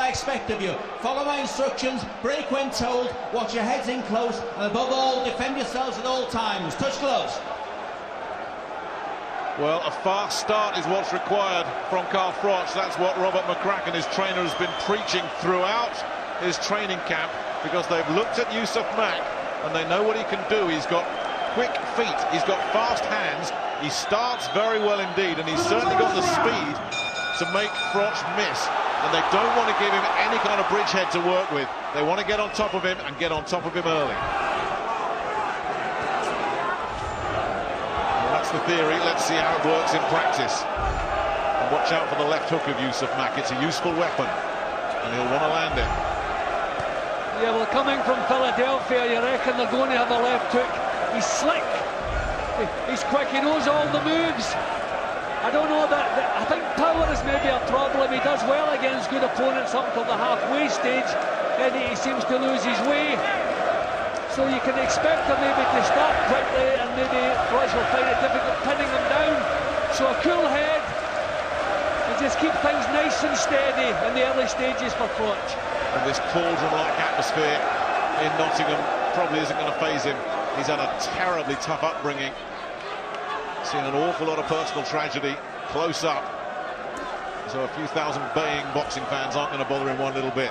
I expect of you. Follow my instructions, break when told, watch your heads in close, and above all, defend yourselves at all times. Touch gloves. Well, a fast start is what's required from Carl Froch. That's what Robert McCracken, his trainer, has been preaching throughout his training camp, because they've looked at Yusaf Mack and they know what he can do. He's got quick feet, he's got fast hands, he starts very well indeed, and he's certainly got the speed to make Froch miss. And they don't want to give him any kind of bridgehead to work with. They want to get on top of him and get on top of him early. That's the theory. Let's see how it works in practice. And watch out for the left hook of Yusaf Mack. It's a useful weapon, and he'll want to land it. Yeah, well, coming from Philadelphia, you reckon they're going to have a left hook. He's slick, he's quick, he knows all the moves. I don't know I think power is maybe a problem. He does well against good opponents up until the halfway stage, then he seems to lose his way. So you can expect him maybe to start quickly, and maybe Froch will find it difficult pinning him down. So a cool head, and just keep things nice and steady in the early stages for Froch. And this cauldron-like atmosphere in Nottingham probably isn't going to faze him. He's had a terribly tough upbringing. Seen an awful lot of personal tragedy close up. So a few thousand baying boxing fans aren't going to bother him one little bit.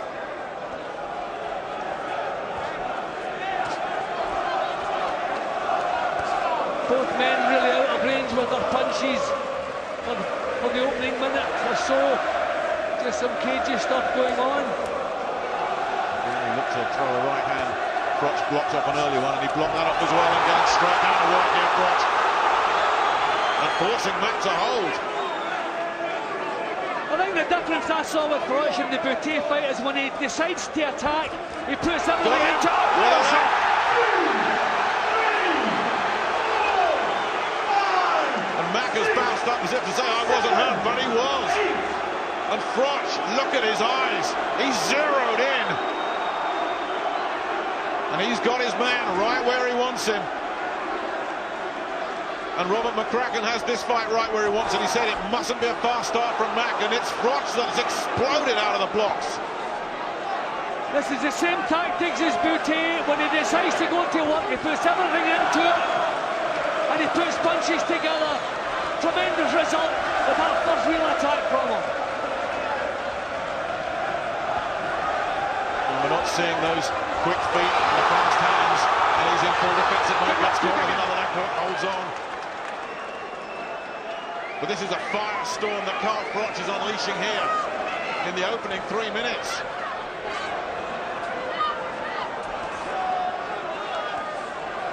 Both men really out of range with their punches for the opening minute or so. Just some cagey stuff going on. He looked to throw a right hand. Froch blocked up an early one, and he blocked that up as well, and getting straight down to work here, Froch. And forcing Mack to hold. I think the difference I saw with Froch in the Boutte fight is when he decides to attack, he puts everything into it. And Mack has bounced up as if to say, I wasn't hurt, but he was. And Froch, look at his eyes. He's zeroed in. And he's got his man right where he wants him. And Robert McCracken has this fight right where he wants it. He said it mustn't be a fast start from Mack, and it's Froch that's exploded out of the blocks. This is the same tactics as Boutte. When he decides to go to work, he puts everything into it, and he puts punches together. Tremendous result with that first real attack from him. And we're not seeing those quick feet and the fast hands, and he's in full defensive mode. Gets caught with another left hook, holds on. But this is a firestorm that Carl Froch is unleashing here in the opening 3 minutes.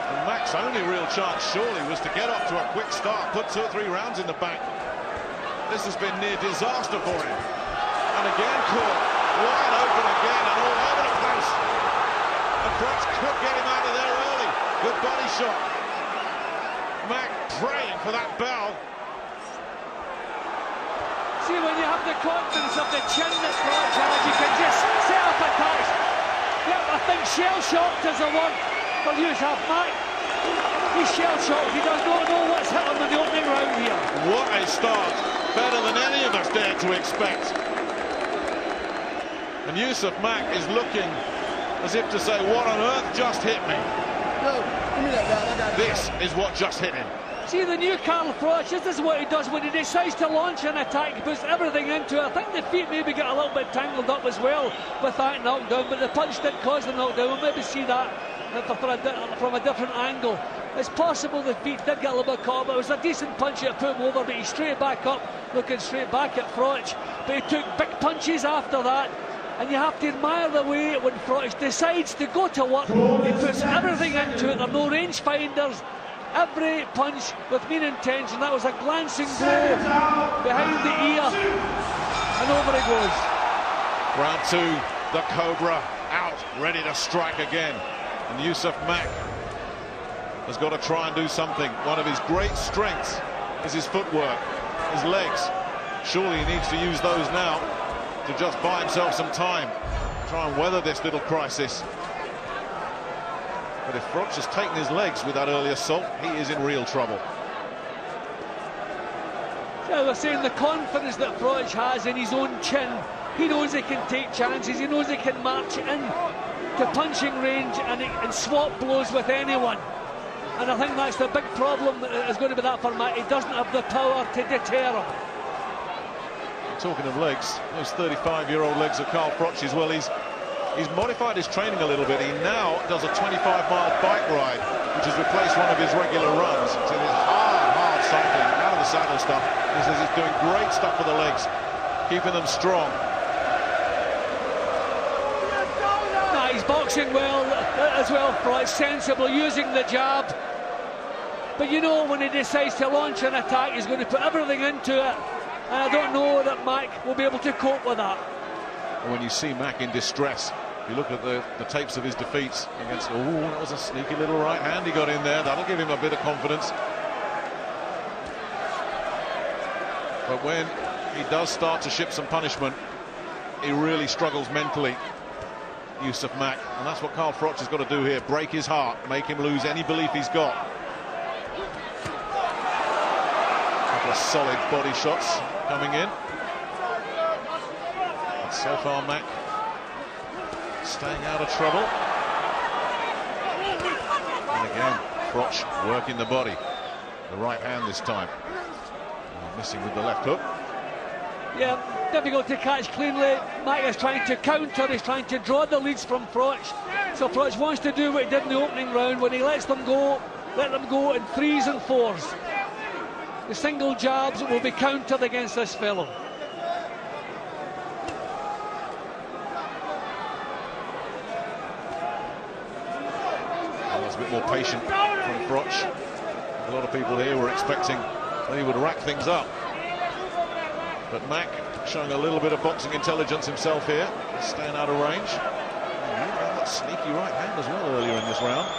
And Mack's only real chance surely was to get off to a quick start, put 2 or 3 rounds in the bank. This has been near disaster for him. And again caught wide open again and all over the place. And Froch could get him out of there early. Good body shot. Mack praying for that bell. See, when you have the confidence of the chin that Froch has, you can just set up attacks. Yeah, I think shell-shocked is the word for Yusaf Mack. He's shell-shocked. He does not know what's hit him in the opening round here. What a start. Better than any of us dared to expect. And Yusaf Mack is looking as if to say, what on earth just hit me? No, give me that guy. This is what just hit him. See, the new Carl Froch, this is what he does when he decides to launch an attack. He puts everything into it. I think the feet maybe get a little bit tangled up as well with that knockdown, but the punch did cause the knockdown. We'll maybe see that from a different angle. It's possible the feet did get a little bit caught, but it was a decent punch that put him over, but he's straight back up, looking straight back at Froch. But he took big punches after that, and you have to admire the way when Froch decides to go to work. He puts everything into it. There are no range finders. Every punch with mean intention. That was a glancing blow behind the ear, and over it goes. Round 2, the Cobra out, ready to strike again. And Yusaf Mack has got to try and do something. One of his great strengths is his footwork, his legs. Surely he needs to use those now to just buy himself some time, try and weather this little crisis. But if Froch has taken his legs with that early assault, he is in real trouble. Yeah, we're saying the confidence that Froch has in his own chin He knows he can take chances, he knows he can march in to punching range and swap blows with anyone. And I think that's the big problem that is going to be that for Mack. He doesn't have the power to deter him. Talking of legs, those 35-year-old legs of Carl Froch's, well, he's modified his training a little bit. He now does a 25-mile bike ride, which has replaced one of his regular runs. So it's hard cycling, out of the saddle stuff. He says he's doing great stuff for the legs, keeping them strong. He's boxing well as well, Froch, sensible, using the jab. But you know, when he decides to launch an attack, he's going to put everything into it. And I don't know that Mack will be able to cope with that. When you see Mack in distress, you look at the tapes of his defeats against... Oh, that was a sneaky little right hand he got in there. That'll give him a bit of confidence. But when he does start to ship some punishment, he really struggles mentally, Yusaf Mack. And that's what Carl Froch has got to do here. Break his heart, make him lose any belief he's got. Couple of solid body shots coming in. But so far, Mack staying out of trouble. And again, Froch working the body. The right hand this time. Missing with the left hook. Yeah, difficult to catch cleanly. Mack is trying to counter, he's trying to draw the leads from Froch. So Froch wants to do what he did in the opening round when he lets them go, let them go in 3s and 4s. The single jabs will be countered against this fellow. A bit more patient from Froch. A lot of people here were expecting that he would rack things up. But Mack showing a little bit of boxing intelligence himself here, staying out of range. And he ran that sneaky right hand as well earlier in this round.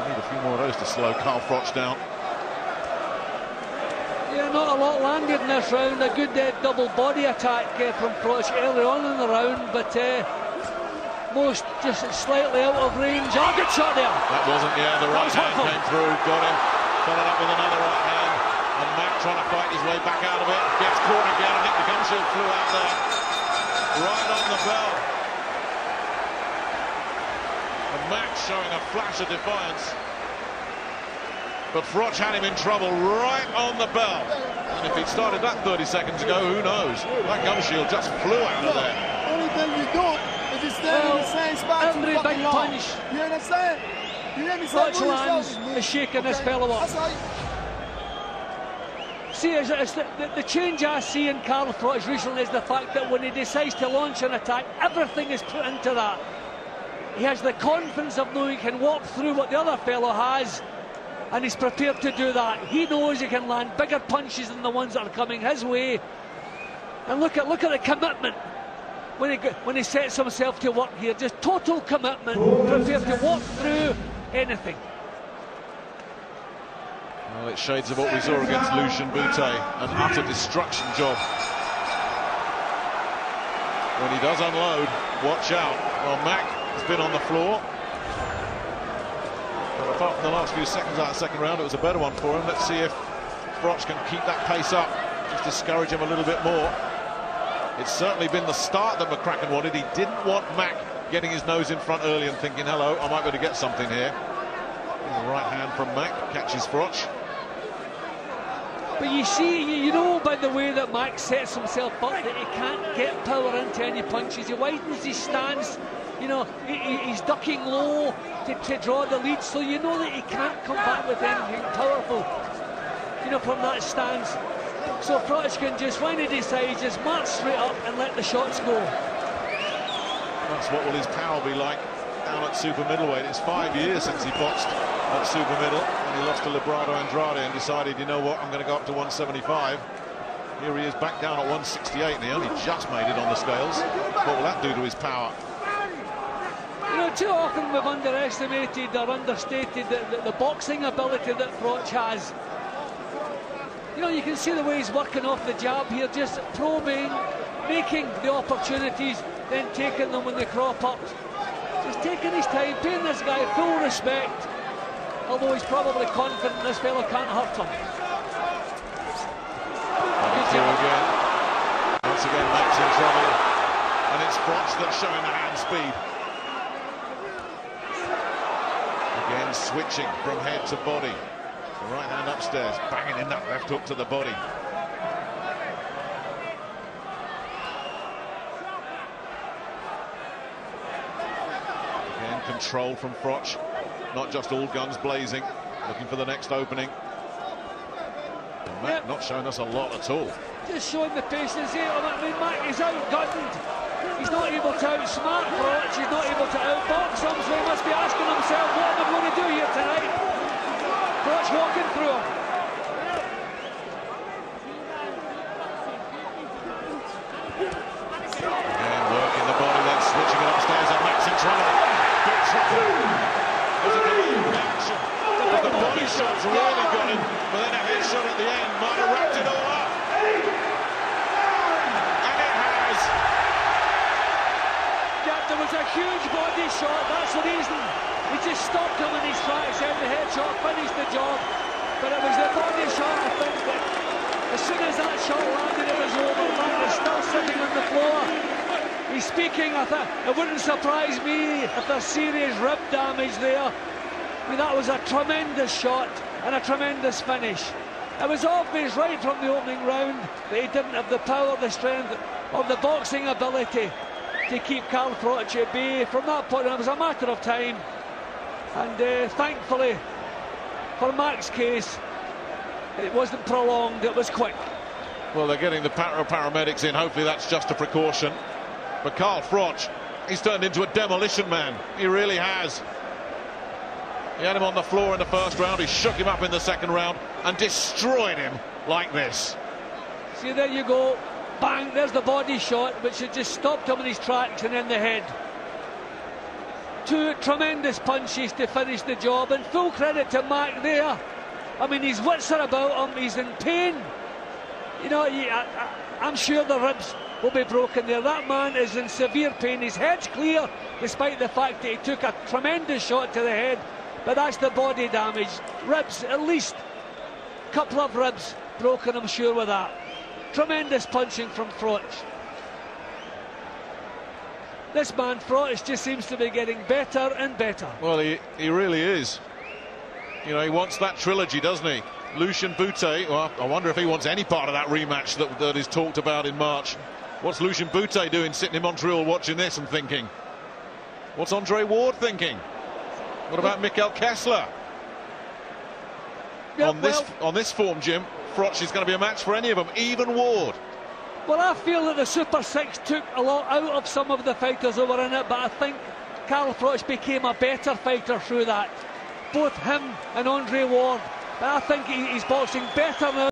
We need a few more of those to slow Carl Froch down. Yeah, not a lot landed in this round. A good double body attack from Froch early on in the round, but most just slightly out of range. Oh, good shot there. That wasn't, yeah, the right hand came through, got him, followed up with another right hand. And Mack trying to fight his way back out of it, gets caught again. I think the gum shield flew out there, right on the bell. And Mack showing a flash of defiance. But Froch had him in trouble right on the bell. And if he'd started that 30 seconds ago, who knows? That gum shield just flew out of there. Only thing you do is just stand in the same spot. Every big punch. You understand? You hear me? Froch lands is shaking this fellow up. See, it's the change I see in Carl Froch recently is the fact that when he decides to launch an attack, everything is put into that. He has the confidence of knowing he can walk through what the other fellow has, and he's prepared to do that. He knows he can land bigger punches than the ones that are coming his way. And look at the commitment when he sets himself to work here. Just total commitment, prepared to walk through anything. Well, it's shades of what we saw against Lucian Bute, an utter destruction job. When he does unload, watch out. Well, Mack has been on the floor. But apart from the last few seconds of that second round, it was a better one for him. Let's see if Froch can keep that pace up, just discourage him a little bit more. It's certainly been the start that McCracken wanted. He didn't want Mack getting his nose in front early and thinking, hello, I might be able to get something here. And the right hand from Mack catches Froch. But you see, you know by the way that Mack sets himself up that he can't get power into any punches. He widens his stance, you know, he's ducking low to draw the lead, so you know that he can't come back with anything powerful, you know, from that stance. So Froch can just, when he decides, just march straight up and let the shots go. That's what will his power be like down at super middleweight. It's 5 years since he boxed at super middle, and he lost to Librado Andrade and decided, you know what, I'm going to go up to 175. Here he is back down at 168, and he only just made it on the scales. What will that do to his power? You know, too often we've underestimated or understated the boxing ability that Froch has. You know, you can see the way he's working off the jab here, just probing, making the opportunities, then taking them when they crop up. Just taking his time, paying this guy full respect, although he's probably confident this fellow can't hurt him. Again. Once again, Mack's in trouble, and it's Froch that's showing the hand speed. Again, switching from head to body. The right hand upstairs, banging in that left hook to the body. Again, control from Froch. Not just all guns blazing, looking for the next opening. And Mack not showing us a lot at all. Just showing the patience here. I mean, Mack is outgunned. He's not able to outsmart Froch. He's not able to outbox him, so he must be asking himself, what am I going to do here tonight? Froch walking through him. Again, working the body, then switching it upstairs, and Mack's in trouble. Big trouble. Was it the wrong reaction? But the body shot's really got him, but then a head shot at the end might have wrapped it all up. And it has. Yeah, there was a huge body shot, that's the reason. He just stopped him in his tracks, and the head shot finished the job. But it was the body shot, I think, that as soon as that shot landed, it was over. Mack was still sitting on the floor. He's speaking, I think, it wouldn't surprise me if there's serious rib damage there. I mean, that was a tremendous shot and a tremendous finish. It was obvious right from the opening round that he didn't have the power, the strength, or the boxing ability to keep Carl Froch at bay. From that point on, it was a matter of time. And thankfully, for Mack's case, it wasn't prolonged, it was quick. Well, they're getting the paramedics in. Hopefully that's just a precaution. But Carl Froch, he's turned into a demolition man. He really has. He had him on the floor in the first round. He shook him up in the second round and destroyed him like this. See, there you go. Bang, there's the body shot, which had just stopped him in his tracks, and then the head. Two tremendous punches to finish the job, and full credit to Mack there. I mean, his wits are about him, he's in pain. You know, I'm sure the ribs will be broken there. That man is in severe pain. His head's clear, despite the fact that he took a tremendous shot to the head. But that's the body damage. Ribs, at least a couple of ribs broken, I'm sure, with that. Tremendous punching from Froch. This man, Froch, just seems to be getting better and better. Well, he really is. You know, he wants that trilogy, doesn't he? Lucian Bute, well, I wonder if he wants any part of that rematch that is talked about in March. What's Lucian Bute doing sitting in Montreal watching this and thinking? What's Andre Ward thinking? What about Mikkel Kessler? Yeah, on this form, Jim, Froch is going to be a match for any of them, even Ward. Well, I feel that the Super Six took a lot out of some of the fighters who were in it, but I think Carl Froch became a better fighter through that. Both him and Andre Ward. But I think he's boxing better now.